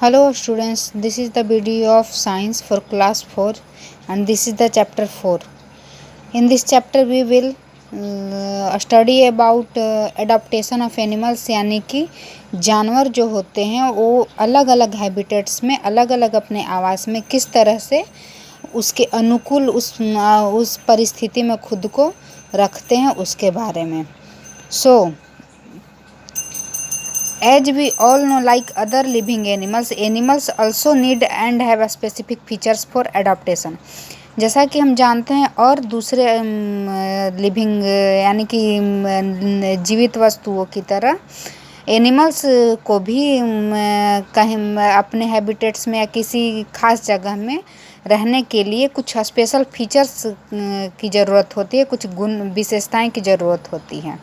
Hello students, this is the video of science for class 4 and this is the chapter 4. In this chapter we will study about adaptation of animals, यानी कि जानवर जो होते हैं वो अलग अलग हैबिटेट्स में अलग अलग अपने आवास में किस तरह से उसके अनुकूल उस परिस्थिति में खुद को रखते हैं उसके बारे में. As we all know, like other living animals also need and have a specific features for adaptation. जैसा कि हम जानते हैं और दूसरे लिविंग यानी कि जीवित वस्तुओं की तरह एनिमल्स को भी कहीं अपने हैबिटेट्स में या किसी खास जगह में रहने के लिए कुछ स्पेशल फीचर्स की ज़रूरत होती है, कुछ गुण विशेषताएं की ज़रूरत होती हैं.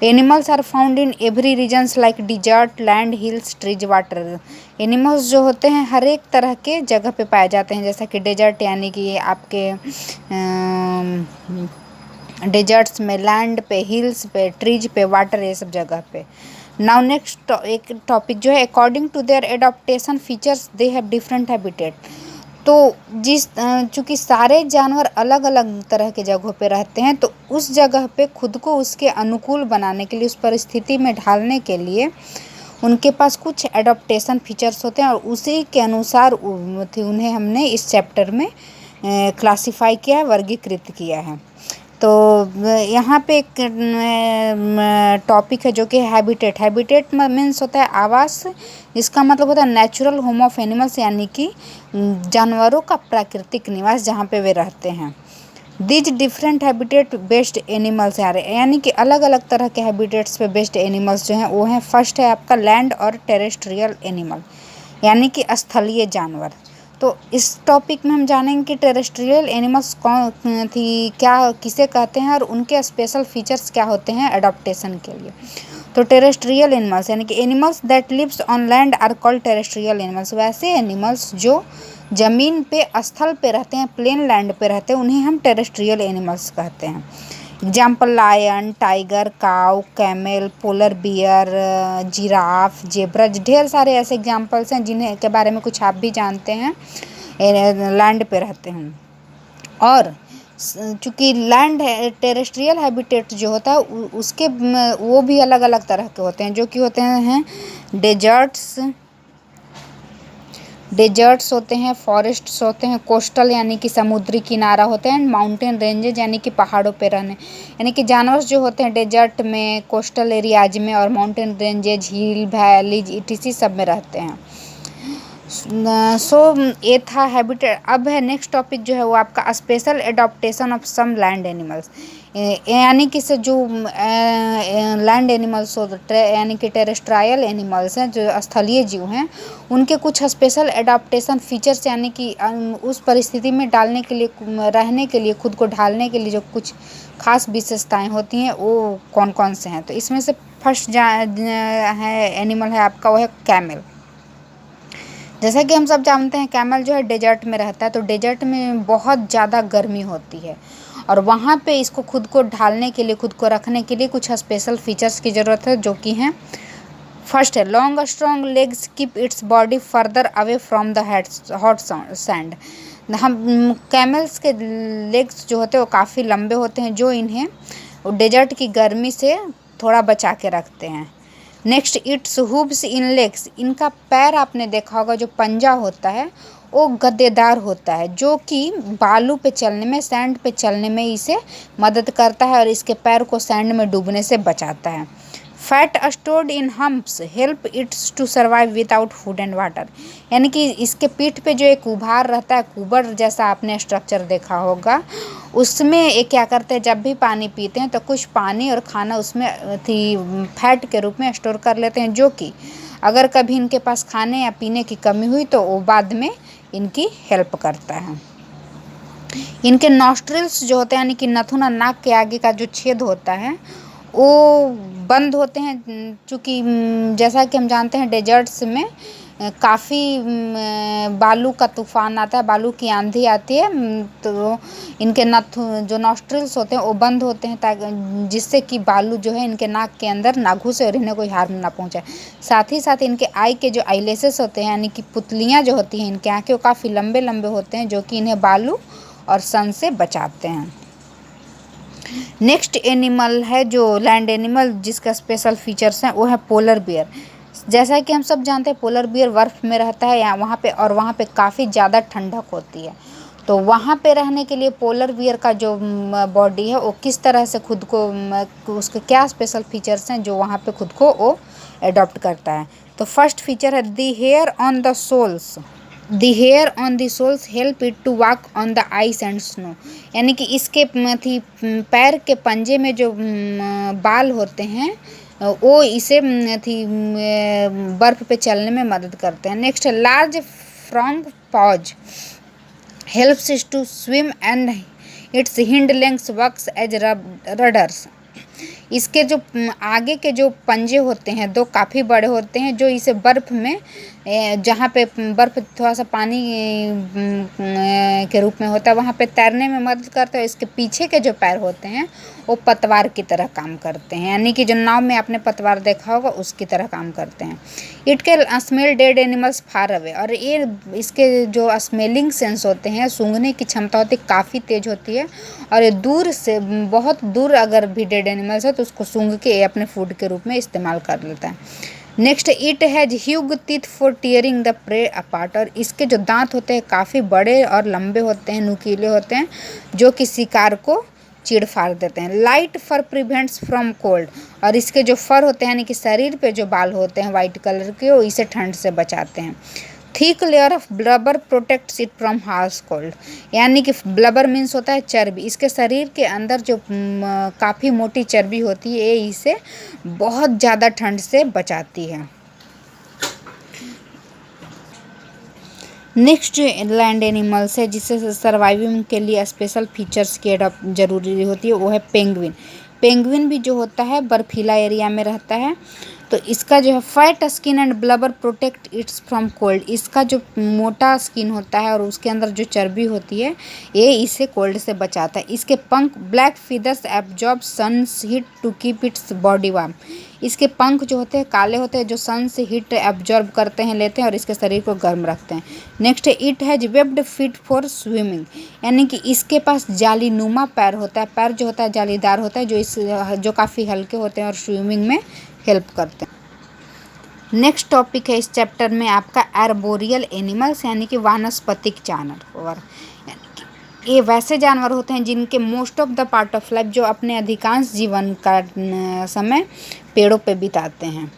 Animals are found in every regions like desert, land, hills, trees, water. Animals जो होते हैं हर एक तरह के जगह पे पाए जाते हैं, जैसा कि डेजर्ट यानी कि आपके डेजर्ट्स में, लैंड पे, हिल्स पे, ट्रीज पे, वाटर, ये सब जगह पे. नाउ नेक्स्ट एक टॉपिक जो है according to their adaptation features they have different habitat. तो चूँकि सारे जानवर अलग अलग तरह के जगहों पे रहते हैं तो उस जगह पे खुद को उसके अनुकूल बनाने के लिए, उस परिस्थिति में ढालने के लिए उनके पास कुछ एडाप्टेशन फीचर्स होते हैं और उसी के अनुसार उन्हें हमने इस चैप्टर में क्लासिफाई किया है, वर्गीकृत किया है. तो यहाँ पे एक टॉपिक है जो कि हैबिटेट मीन्स होता है आवास, जिसका मतलब होता है नेचुरल होम ऑफ एनिमल्स, यानी कि जानवरों का प्राकृतिक निवास जहाँ पे वे रहते हैं. These different habitat based animals यानी कि अलग अलग तरह के हैबिटेट्स पे बेस्ड एनिमल्स जो हैं वो हैं. फर्स्ट है आपका लैंड और टेरेस्ट्रियल एनिमल, यानी कि स्थलीय जानवर. तो इस टॉपिक में हम जानेंगे कि टेरेस्ट्रियल एनिमल्स कौन थी, क्या किसे कहते हैं और उनके स्पेशल फीचर्स क्या होते हैं अडॉप्टेशन के लिए. तो टेरेस्ट्रियल एनिमल्स यानी कि animals that lives on land are called terrestrial animals. वैसे एनिमल्स जो ज़मीन पे, स्थल पे रहते हैं, प्लेन लैंड पे रहते हैं, उन्हें हम टेरेस्ट्रियल एनिमल्स कहते हैं. Example lion, tiger, cow, camel, polar bear, giraffe, zebra, ढेर सारे ऐसे एग्जाम्पल्स हैं जिन्हें के बारे में कुछ आप भी जानते हैं, लैंड पे रहते हैं. और चूँकि लैंड टेरेस्ट्रियल हैबिटेट जो होता है उसके वो भी अलग अलग तरह के होते हैं, जो कि होते हैं डेजर्ट्स होते हैं, फॉरेस्ट्स होते हैं, कोस्टल यानी कि समुद्री किनारा होते हैं, एंड माउंटेन रेंजेज यानी कि पहाड़ों पे रहने, यानी कि जानवर जो होते हैं डेजर्ट में, कोस्टल एरियाज में और माउंटेन रेंजेज, हिल, वैलीज, इटीसी सब में रहते हैं. ये था हैबिटेट. अब है नेक्स्ट टॉपिक जो है वो आपका special adaptation of some land animals, यानी कि जो लैंड एनिमल्स यानी कि टेरेस्ट्रायल एनिमल्स हैं, जो स्थलीय जीव हैं, उनके कुछ स्पेशल एडॉप्टेशन फीचर्स यानी कि उस परिस्थिति में डालने के लिए, रहने के लिए, खुद को ढालने के लिए जो कुछ खास विशेषताएं होती हैं वो कौन कौन से हैं. तो इसमें से फर्स्ट है एनिमल है आपका, वो है कैमल. जैसा कि हम सब जानते हैं कैमल जो है डेजर्ट में रहता है. तो डेजर्ट में बहुत ज़्यादा गर्मी होती है और वहाँ पे इसको खुद को ढालने के लिए, खुद को रखने के लिए कुछ स्पेशल फीचर्स की ज़रूरत है, जो कि हैं फर्स्ट है long strong legs keep its body further away from the hot sand. हम कैमल्स के लेग्स जो होते हैं वो काफ़ी लंबे होते हैं, जो इन्हें डेजर्ट की गर्मी से थोड़ा बचा के रखते हैं. Next it's hooves in legs, इनका पैर आपने देखा होगा, जो पंजा होता है वो गद्देदार होता है, जो कि बालू पे चलने में, सैंड पे चलने में इसे मदद करता है और इसके पैर को सैंड में डूबने से बचाता है. Fat stored in humps help its to survive without food and water, यानी कि इसके पीठ पे जो एक उभार रहता है, कुबर जैसा आपने स्ट्रक्चर देखा होगा, उसमें एक क्या करते हैं, जब भी पानी पीते हैं तो कुछ पानी और खाना उसमें फैट के रूप में स्टोर कर लेते हैं, जो कि अगर कभी इनके पास खाने या पीने की कमी हुई तो वो बाद में इनकी हेल्प करता है. इनके नॉस्ट्रिल्स जो होते हैं यानी कि नथुना, नाक के आगे का जो छेद होता है, वो बंद होते हैं, चूँकि जैसा कि हम जानते हैं डेजर्ट्स में काफ़ी बालू का तूफान आता है, बालू की आंधी आती है, तो इनके जो नॉस्ट्रिल्स होते हैं वो बंद होते हैं, ताकि जिससे कि बालू जो है इनके नाक के अंदर ना घुसे और इन्हें कोई हार्म ना पहुंचाए। साथ ही साथ इनके आई के जो आईलेसेस होते हैं, यानी कि पुतलियाँ जो होती हैं इनके आँखें, वो काफ़ी लंबे लंबे होते हैं, जो कि इन्हें बालू और सन से बचाते हैं। नेक्स्ट एनिमल है जो लैंड एनिमल जिसका स्पेशल फीचर्स हैं, वो है पोलर बियर। जैसा कि हम सब जानते हैं पोलर बियर बर्फ़ में रहता है या वहाँ पे, और वहाँ पे काफ़ी ज़्यादा ठंडक होती है। तो वहाँ पे रहने के लिए पोलर बियर का जो बॉडी है वो किस तरह से खुद को, उसके क्या स्पेशल फीचर्स हैं जो वहाँ पे खुद को वो एडॉप्ट करता है। तो फर्स्ट फीचर है the hair on the soles. The hair on the soles help it to walk on the ice and snow. यानी कि इसके पैर के पंजे में जो बाल होते हैं वो इसे बर्फ़ पे चलने में मदद करते हैं। Next large front paws helps to swim and its hind legs works as rudders. इसके जो आगे के जो पंजे होते हैं दो काफ़ी बड़े होते हैं, जो इसे बर्फ़ में, जहाँ पे बर्फ़ थोड़ा सा पानी के रूप में होता है वहाँ पे तैरने में मदद करता है। इसके पीछे के जो पैर होते हैं वो पतवार की तरह काम करते हैं, यानी कि जो नाव में आपने पतवार देखा होगा उसकी तरह काम करते हैं। It can smell dead animals far away. और ये इसके जो स्मेलिंग सेंस होते हैं, सूंघने की क्षमता होती है, काफ़ी तेज़ होती है, और ये दूर से, बहुत दूर अगर भी डेड एनिमल्स है तो उसको सूंघ के अपने फूड के रूप में इस्तेमाल कर लेता है। Next it has huge teeth for tearing the prey apart. और इसके जो दांत होते हैं काफ़ी बड़े और लंबे होते हैं, नुकीले होते हैं, जो कि शिकार को चीड़ फाड़ देते हैं। Light fur prevents from cold. और इसके जो फर होते हैं, यानी कि शरीर पे जो बाल होते हैं वाइट कलर के, वो इसे ठंड से बचाते हैं। Thick layer of blubber protects it from harsh cold. यानी कि ब्लबर मीन्स होता है चर्बी। इसके शरीर के अंदर जो काफ़ी मोटी चर्बी होती है, ये इसे बहुत ज़्यादा ठंड से बचाती है। नेक्स्ट लैंड एनिमल्स है जिससे सर्वाइविंग के लिए स्पेशल फीचर्स की जरूरी होती है, वो है पेंगुइन। पेंगुइन भी जो होता है बर्फीला एरिया में रहता है। तो इसका जो है fat skin and blubber protect it's from cold. इसका जो मोटा स्किन होता है और उसके अंदर जो चर्बी होती है, ये इसे कोल्ड से बचाता है। इसके पंख black feathers absorb sun heat to keep its body warm. इसके पंख जो होते हैं काले होते हैं, जो सन से हीट एब्जॉर्ब करते हैं, लेते हैं, और इसके शरीर को गर्म रखते हैं। Next it has webbed feet for swimming. यानी कि इसके पास जालीनुमा पैर होता है। पैर जो होता है जालीदार होता है, जो काफ़ी हल्के होते हैं और स्विमिंग में हेल्प करते हैं। नेक्स्ट टॉपिक है इस चैप्टर में आपका एर्बोरियल एनिमल्स, यानी कि वानस्पतिक जानवर। ये वैसे जानवर होते हैं जिनके most of the part of life, जो अपने अधिकांश जीवन का समय पेड़ों पे बिताते हैं।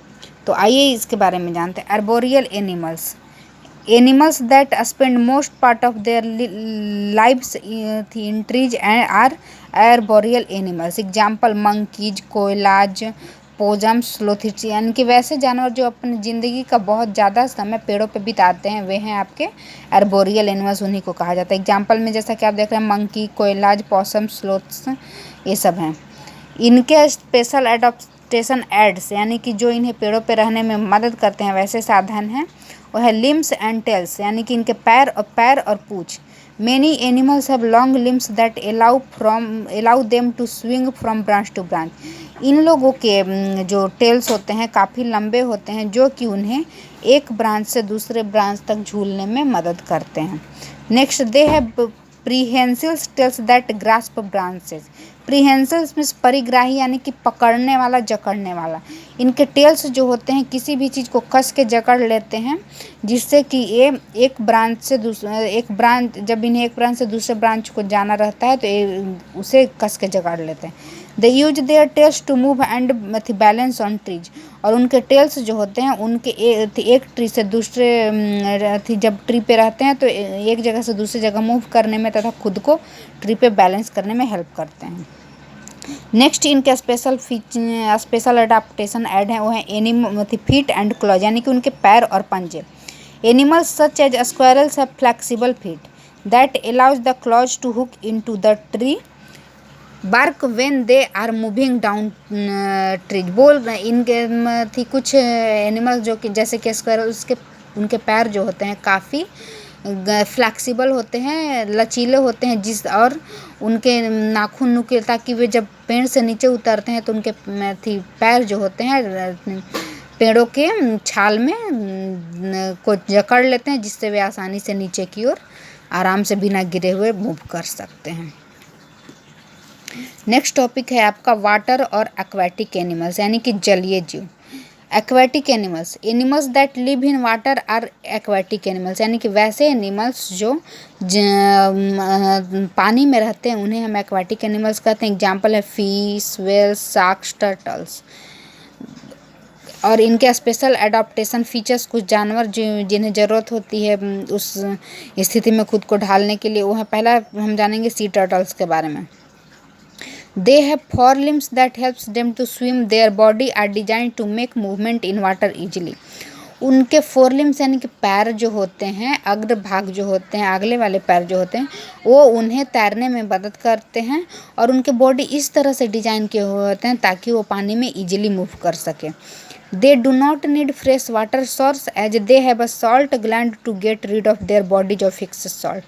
तो आइए इसके बारे में जानते हैं। Arboreal animals animals that spend most part of their lives in trees and are arboreal animals. Example monkeys, koalas, possum, sloths. यानी कि वैसे जानवर जो अपनी ज़िंदगी का बहुत ज़्यादा समय पेड़ों पे बिताते हैं, वे हैं आपके एर्बोरियल एनिमल्स, उन्हीं को कहा जाता है। एग्जाम्पल में जैसा कि आप देख रहे हैं मंकी, कोयलाज, पॉसम, स्लोथ्स, ये सब हैं। इनके स्पेशल एडॉप्टेशन एड्स, यानी कि जो इन्हें पेड़ों पे रहने में मदद करते हैं, वैसे साधन हैं, वो है लिम्स एंड टेल्स, यानी कि इनके पैर और पूँछ। Many animals have long limbs that allow them to swing from branch to branch। इन लोगों के जो टेल्स होते हैं काफ़ी लंबे होते हैं, जो कि उन्हें एक ब्रांच से दूसरे ब्रांच तक झूलने में मदद करते हैं। Next they have prehensiles tails that grasp branches. Prehensiles means परिग्राही, यानी कि पकड़ने वाला, जकड़ने वाला। इनके टेल्स जो होते हैं किसी भी चीज़ को कस के जकड़ लेते हैं, जिससे कि ये एक ब्रांच से जब इन्हें एक ब्रांच से दूसरे ब्रांच को जाना रहता है तो ये उसे कस के जकड़ लेते हैं। They use their tails to move and balance on trees. और उनके टेल्स जो होते हैं उनके एक ट्री से दूसरे जब ट्री पे रहते हैं तो एक जगह से दूसरी जगह मूव करने में तथा खुद को ट्री पे बैलेंस करने में हेल्प करते हैं। नेक्स्ट इनके स्पेशल अडाप्टेशन ऐड है, वो है फीट एंड क्लॉज, यानी कि उनके पैर और पंजे। Animals such as squirrels have flexible feet that allows the claws to hook into the tree bark when they are moving down trees. बोल रहे इनके थी कुछ एनिमल जो कि जैसे कि स्क्वायरल, उसके उनके पैर जो होते हैं काफ़ी फ्लैक्सिबल होते हैं, लचीले होते हैं, जिस और उनके नाखून नुकीले, ताकि वे जब पेड़ से नीचे उतरते हैं तो उनके थी पैर जो होते हैं पेड़ों के छाल में को जकड़ लेते हैं, जिससे वे आसानी से नीचे की ओर आराम से बिना गिरे हुए मूव कर सकते हैं। नेक्स्ट टॉपिक है आपका वाटर और एक्वाटिक एनिमल्स, यानी कि जलीय जीव। Aquatic animals, animals that live in water are aquatic animals, यानी कि वैसे एनिमल्स जो पानी में रहते हैं उन्हें हम एक्वाटिक एनिमल्स कहते हैं। एग्जाम्पल है फिश, व्हेल्स, शार्क्स, टर्टल्स। और इनके स्पेशल एडाप्टेशन फीचर्स, कुछ जानवर जिन्हें ज़रूरत होती है उस स्थिति में खुद को ढालने के लिए, वो है पहला हम जानेंगे सी टर्टल्स के बारे में। They have forelimbs that helps them to swim. Their body are designed to make movement in water easily. उनके फोरलिम्स यानी कि पैर जो होते हैं, अग्र भाग जो होते हैं, अगले वाले पैर जो होते हैं, वो उन्हें तैरने में मदद करते हैं और उनके बॉडी इस तरह से डिजाइन किए हुए होते हैं ताकि वो पानी में इजीली मूव कर सके। They do not need fresh water source as they have a salt gland to get rid of their bodies of excess salt.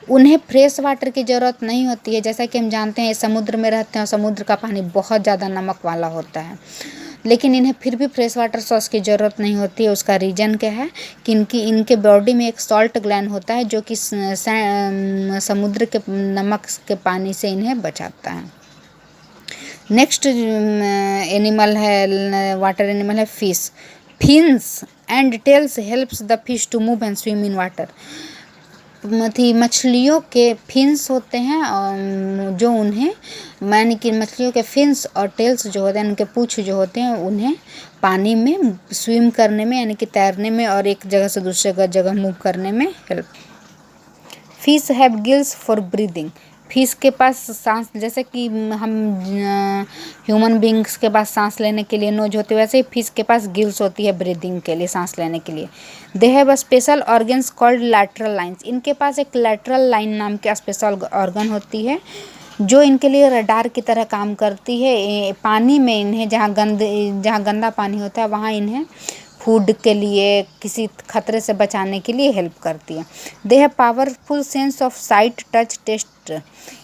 उन्हें फ्रेश वाटर की ज़रूरत नहीं होती है, जैसा कि हम जानते हैं समुद्र में रहते हैं और समुद्र का पानी बहुत ज़्यादा नमक वाला होता है, लेकिन इन्हें फिर भी फ्रेश वाटर सोर्स की ज़रूरत नहीं होती है। उसका रीज़न क्या है कि इनके बॉडी में एक सॉल्ट ग्लैंड होता है जो कि समुद्र के नमक के पानी से इन्हें बचाता है। नेक्स्ट एनिमल है, वाटर एनिमल है fish. Fins and tails helps the fish to move and swim in water. मछलियों के फिन्स होते हैं जो उन्हें, यानी कि मछलियों के फिन्स और टेल्स जो होते हैं, उनके पूँछ जो होते हैं, उन्हें पानी में स्विम करने में यानी कि तैरने में और एक जगह से दूसरे जगह मूव करने में help. Fish have gills for breathing. Fish के पास सांस, जैसे कि हम ह्यूमन बींग्स के पास सांस लेने के लिए नोज होती है, वैसे ही फिश के पास गिल्स होती है ब्रीदिंग के लिए, सांस लेने के लिए। They have a special organs called lateral lines. इनके पास एक लैटरल लाइन नाम की स्पेशल ऑर्गन होती है जो इनके लिए रडार की तरह काम करती है। पानी में इन्हें जहाँ गंदा पानी होता है वहाँ इन्हें फूड के लिए, किसी खतरे से बचाने के लिए हेल्प करती है। They have powerful sense of sight, touch, taste.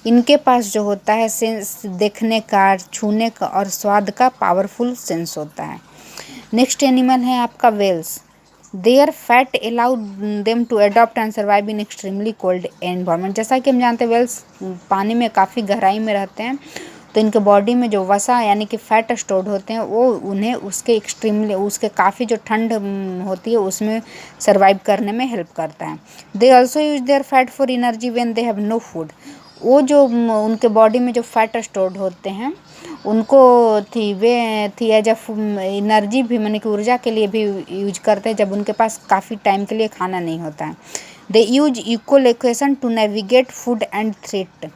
इनके पास जो होता है सेंस, देखने का, छूने का और स्वाद का पावरफुल सेंस होता है। नेक्स्ट एनिमल है आपका whales. Their fat allow them to adopt and survive in extremely cold environment. जैसा कि हम जानते हैं वेल्स पानी में काफ़ी गहराई में रहते हैं, तो इनके बॉडी में जो वसा यानी कि फैट स्टोर्ड होते हैं वो उन्हें उसके काफ़ी जो ठंड होती है उसमें सर्वाइव करने में हेल्प करता है। They also use their fat for energy when they have no food. वो जो उनके बॉडी में जो फैट स्टोर्ड होते हैं उनको वे एज अ एनर्जी भी, माने कि ऊर्जा के लिए भी यूज करते हैं जब उनके पास काफ़ी टाइम के लिए खाना नहीं होता है। They use echolocation to navigate food and threat.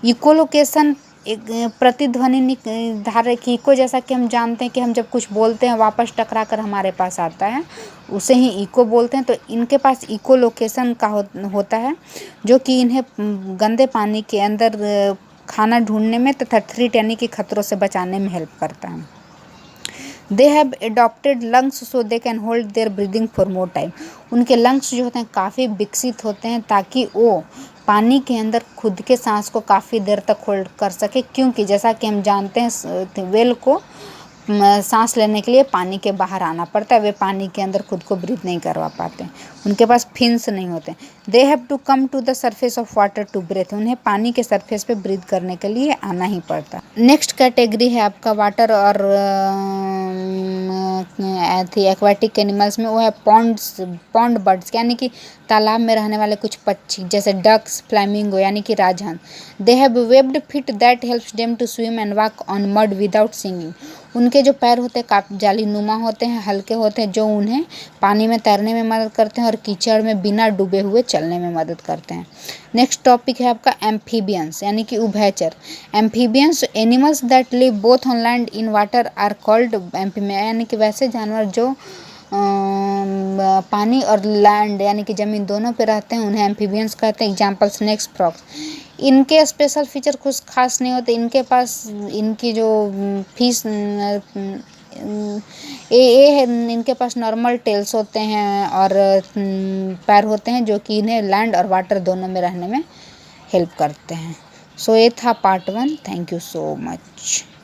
Echolocation एक प्रतिध्वनि निर्धारक इको, जैसा कि हम जानते हैं कि हम जब कुछ बोलते हैं वापस टकरा कर हमारे पास आता है, उसे ही इको बोलते हैं। तो इनके पास इको लोकेशन का होता है जो कि इन्हें गंदे पानी के अंदर खाना ढूंढने में तथा थ्रेट यानी कि खतरों से बचाने में हेल्प करता है। They have adopted lungs so they can hold their breathing for more time. उनके लंग्स जो होते हैं काफ़ी विकसित होते हैं ताकि वो पानी के अंदर खुद के सांस को काफ़ी देर तक होल्ड कर सके, क्योंकि जैसा कि हम जानते हैं वेल को सांस लेने के लिए पानी के बाहर आना पड़ता है, वे पानी के अंदर खुद को ब्रीथ नहीं करवा पाते, उनके पास फिन्स नहीं होते। They have to come to the surface of water to breathe. उन्हें पानी के सरफेस पे ब्रीथ करने के लिए आना ही पड़ता है। नेक्स्ट कैटेगरी है आपका वाटर और एक्वाटिक एनिमल्स में, वो है पॉन्ड बर्ड्स, यानी कि तालाब में रहने वाले कुछ पक्षी, जैसे डक्स, फ्लैमिंगो यानी कि राजहंस। They have webbed feet that helps them to swim and walk on mud without sinking. उनके जो पैर होते हैं काफ़ी जालीनुमा होते हैं, हल्के होते हैं, जो उन्हें पानी में तैरने में मदद करते हैं और कीचड़ में बिना डूबे हुए चलने में मदद करते हैं। नेक्स्ट टॉपिक है आपका एम्फीबियंस, यानी कि उभयचर। Amphibians animals that live both on land in water are called amphibian, यानी कि वैसे जानवर जो पानी और लैंड यानी कि ज़मीन दोनों पे रहते हैं उन्हें एम्फीबियंस कहते हैं। Example snakes, frogs. इनके स्पेशल फीचर कुछ खास नहीं होते। इनके पास इनकी जो फिश ये है, इनके पास नॉर्मल टेल्स होते हैं और पैर होते हैं जो कि इन्हें लैंड और वाटर दोनों में रहने में हेल्प करते हैं। सो ये था part 1। Thank you so much.